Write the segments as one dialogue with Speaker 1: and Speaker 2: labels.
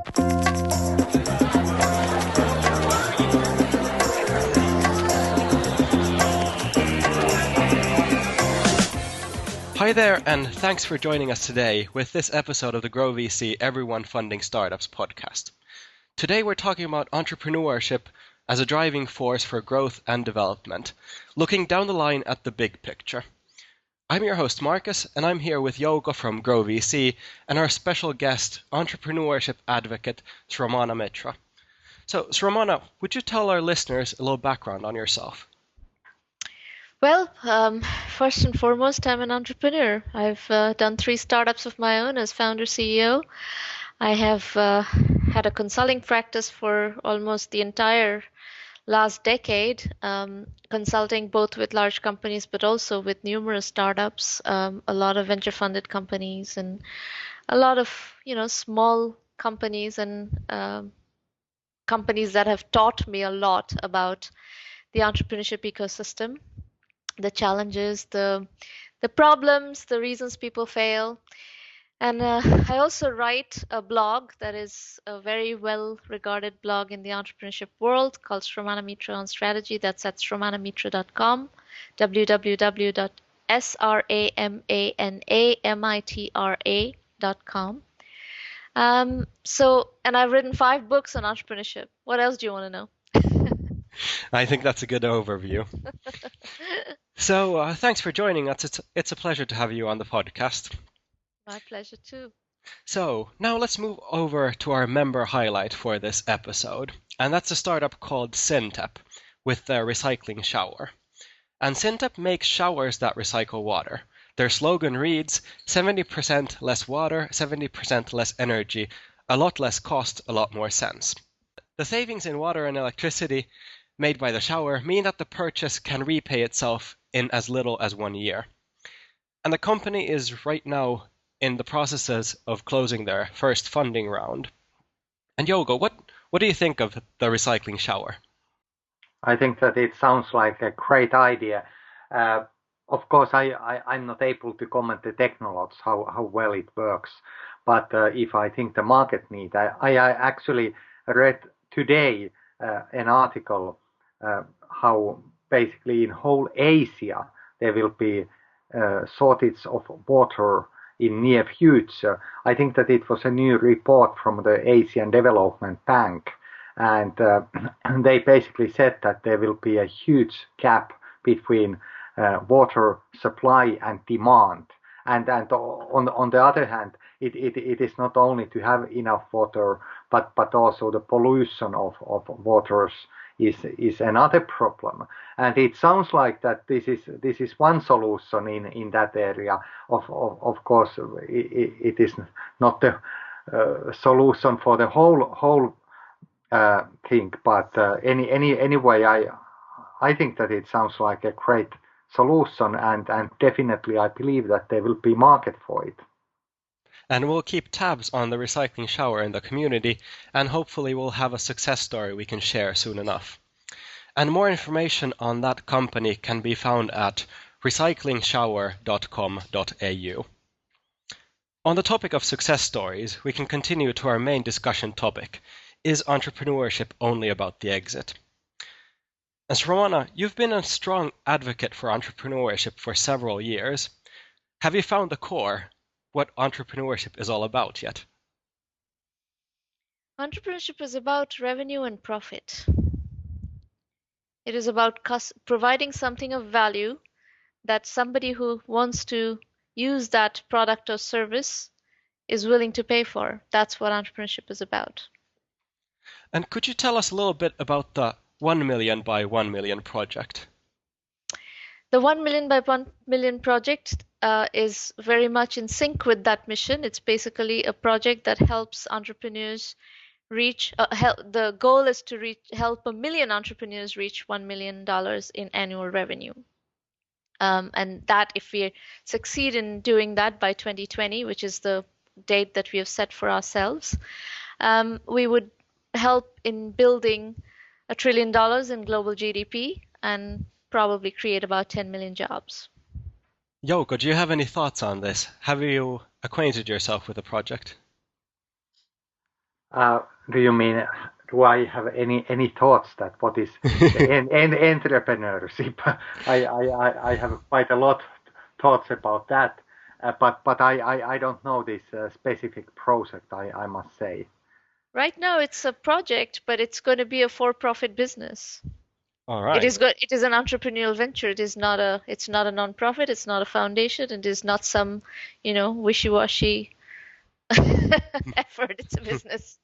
Speaker 1: Hi there, and thanks for joining us today with this episode of the GrowVC Everyone Funding Startups podcast. Today we're talking about entrepreneurship as a driving force for growth and development, looking down the line at the big picture. I'm your host Marcus, and I'm here with Jouko from GrowVC and our special guest, entrepreneurship advocate Sramana Mitra. So, Sramana, would you tell our listeners a little background on yourself?
Speaker 2: Well, first and foremost, I'm an entrepreneur. I've done 3 startups of my own as founder CEO. I have had a consulting practice for almost the entire last decade, consulting both with large companies but also with numerous startups, a lot of venture funded companies and a lot of small companies and companies that have taught me a lot about the entrepreneurship ecosystem, the challenges, the problems, the reasons people fail. And I also write a blog that is a very well-regarded blog in the entrepreneurship world called Sramana Mitra on Strategy. That's at sramanamitra.com, www.sramanamitra.com. And I've written 5 books on entrepreneurship. What else do you want to know?
Speaker 1: I think that's a good overview. So thanks for joining us. It's a pleasure to have you on the podcast.
Speaker 2: My pleasure too.
Speaker 1: So now let's move over to our member highlight for this episode. And that's a startup called Syntep with their recycling shower. And Syntep makes showers that recycle water. Their slogan reads, 70% less water, 70% less energy, a lot less cost, a lot more sense. The savings in water and electricity made by the shower mean that the purchase can repay itself in as little as 1 year. And the company is right now in the processes of closing their first funding round. And Jouko, what do you think of the recycling shower?
Speaker 3: I think that it sounds like a great idea. Of course, I'm not able to comment the technology, how well it works. But if I think the market need, I actually read today an article how basically in whole Asia there will be shortage of water in near future. I think that it was a new report from the Asian Development Bank, and they basically said that there will be a huge gap between water supply and demand. And on the other hand, it is not only to have enough water, but also the pollution of waters is another problem. And it sounds like that this is one solution in that area. Of course, it is not the solution for the whole thing, but anyway, I think that it sounds like a great solution, and definitely I believe that there will be market for it.
Speaker 1: And we'll keep tabs on the recycling shower in the community, and hopefully we'll have a success story we can share soon enough. And more information on that company can be found at recyclingshower.com.au. On the topic of success stories, we can continue to our main discussion topic. Is entrepreneurship only about the exit? And Sramana, you've been a strong advocate for entrepreneurship for several years. Have you found the core, what entrepreneurship is all about yet?
Speaker 2: Entrepreneurship is about revenue and profit. It is about providing something of value that somebody who wants to use that product or service is willing to pay for. That's what entrepreneurship is about.
Speaker 1: And could you tell us a little bit about the 1 million by 1 million project?
Speaker 2: The 1 million by 1 million project is very much in sync with that mission. It's basically a project that helps entrepreneurs reach, the goal is to help 1 million entrepreneurs reach $1 million in annual revenue. And that if we succeed in doing that by 2020, which is the date that we have set for ourselves, we would help in building $1 trillion in global GDP and probably create about 10 million jobs.
Speaker 1: Jouko, do you have any thoughts on this? Have you acquainted yourself with the project?
Speaker 3: Do you mean, do I have any thoughts that what is entrepreneurship? I have quite a lot thoughts about that, but I don't know this specific project. I must say.
Speaker 2: Right now, it's a project, but it's going to be a for-profit business.
Speaker 1: All
Speaker 2: It
Speaker 1: right.
Speaker 2: is good. It is an entrepreneurial venture. It is not a. It's not a non-profit. It's not a foundation. It is not some, wishy-washy effort. It's a business.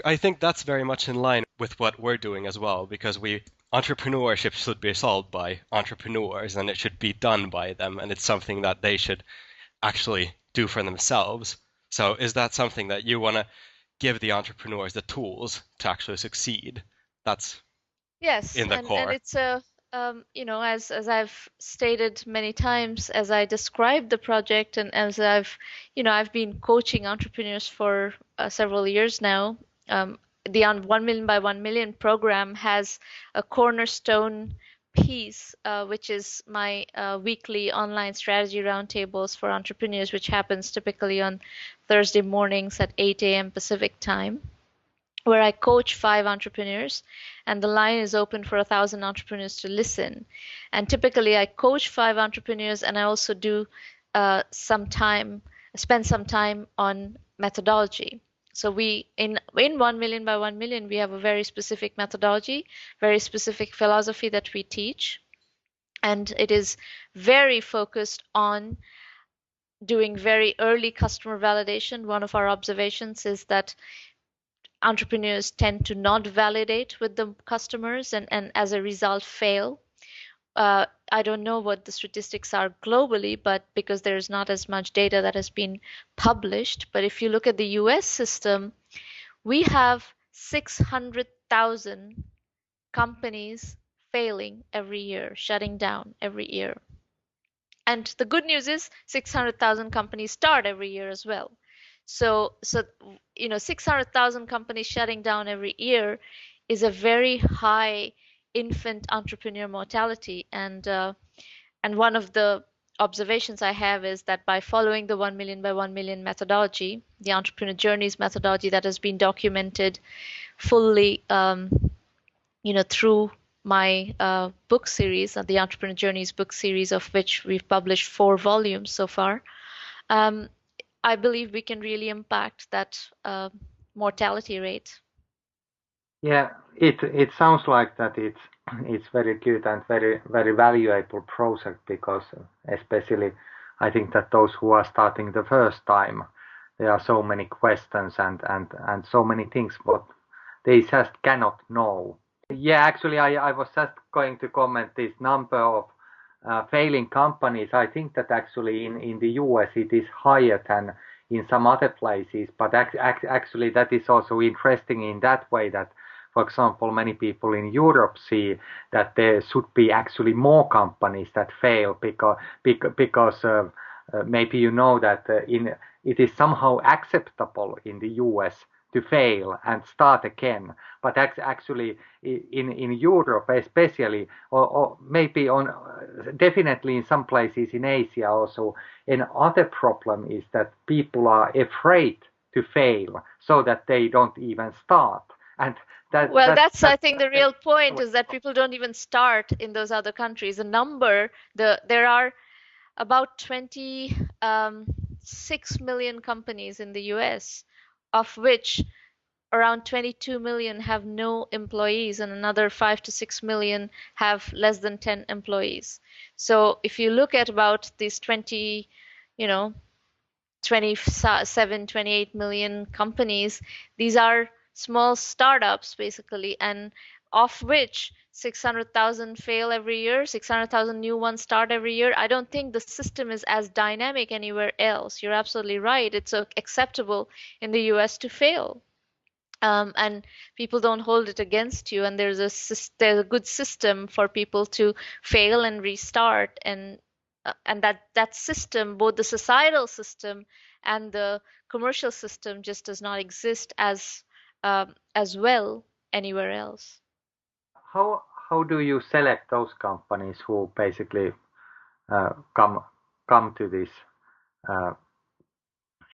Speaker 1: I think that's very much in line with what we're doing as well, because entrepreneurship should be solved by entrepreneurs and it should be done by them, and it's something that they should actually do for themselves. So is that something that you want to give the entrepreneurs the tools to actually succeed? That's
Speaker 2: Yes,
Speaker 1: in the
Speaker 2: and
Speaker 1: core.
Speaker 2: it's a as I've stated many times, as I described the project, and as I've been coaching entrepreneurs for several years now. The 1 million by 1 million program has a cornerstone piece, which is my weekly online strategy roundtables for entrepreneurs, which happens typically on Thursday mornings at 8 a.m. Pacific time, where I coach 5 entrepreneurs, and the line is open for 1,000 entrepreneurs to listen. And typically, I coach 5 entrepreneurs, and I also do spend some time on methodology. So we in 1 million by 1 million, we have a very specific methodology, very specific philosophy that we teach, and it is very focused on doing very early customer validation. One of our observations is that entrepreneurs tend to not validate with the customers, and as a result fail. I don't know what the statistics are globally, but because there's not as much data that has been published. But if you look at the US system, we have 600,000 companies failing every year, shutting down every year. And the good news is 600,000 companies start every year as well. So 600,000 companies shutting down every year is a very high infant entrepreneur mortality. And one of the observations I have is that by following the 1 million by 1 million methodology, the entrepreneur journeys methodology that has been documented fully, through my book series, the Entrepreneur Journeys book series, of which we've published 4 volumes so far. um, I believe we can really impact that mortality rate.
Speaker 3: Yeah, it sounds like that it's very good and very valuable project because especially I think that those who are starting the first time, there are so many questions and so many things what they just cannot know. Yeah, actually I was just going to comment this number of failing companies. I think that actually in the US it is higher than in some other places, but actually that is also interesting in that way that, for example, many people in Europe see that there should be actually more companies that fail because maybe you know that it is somehow acceptable in the US to fail and start again, but actually in Europe especially, or maybe on definitely in some places in Asia also, another problem is that people are afraid to fail so that they don't even start. And
Speaker 2: Well, that's I think the real point is that people don't even start in those other countries. There are about 26 million companies in the US, of which around 22 million have no employees, and another 5 to 6 million have less than 10 employees. So if you look at about these 27, 28 million companies, these are small startups basically, and of which 600,000 fail every year, 600,000 new ones start every year. I don't think the system is as dynamic anywhere else. You're absolutely right. It's acceptable in the US to fail. And people don't hold it against you, and there's a good system for people to fail and restart, and that system, both the societal system and the commercial system, just does not exist as well anywhere else.
Speaker 3: how do you select those companies who basically uh, come come to this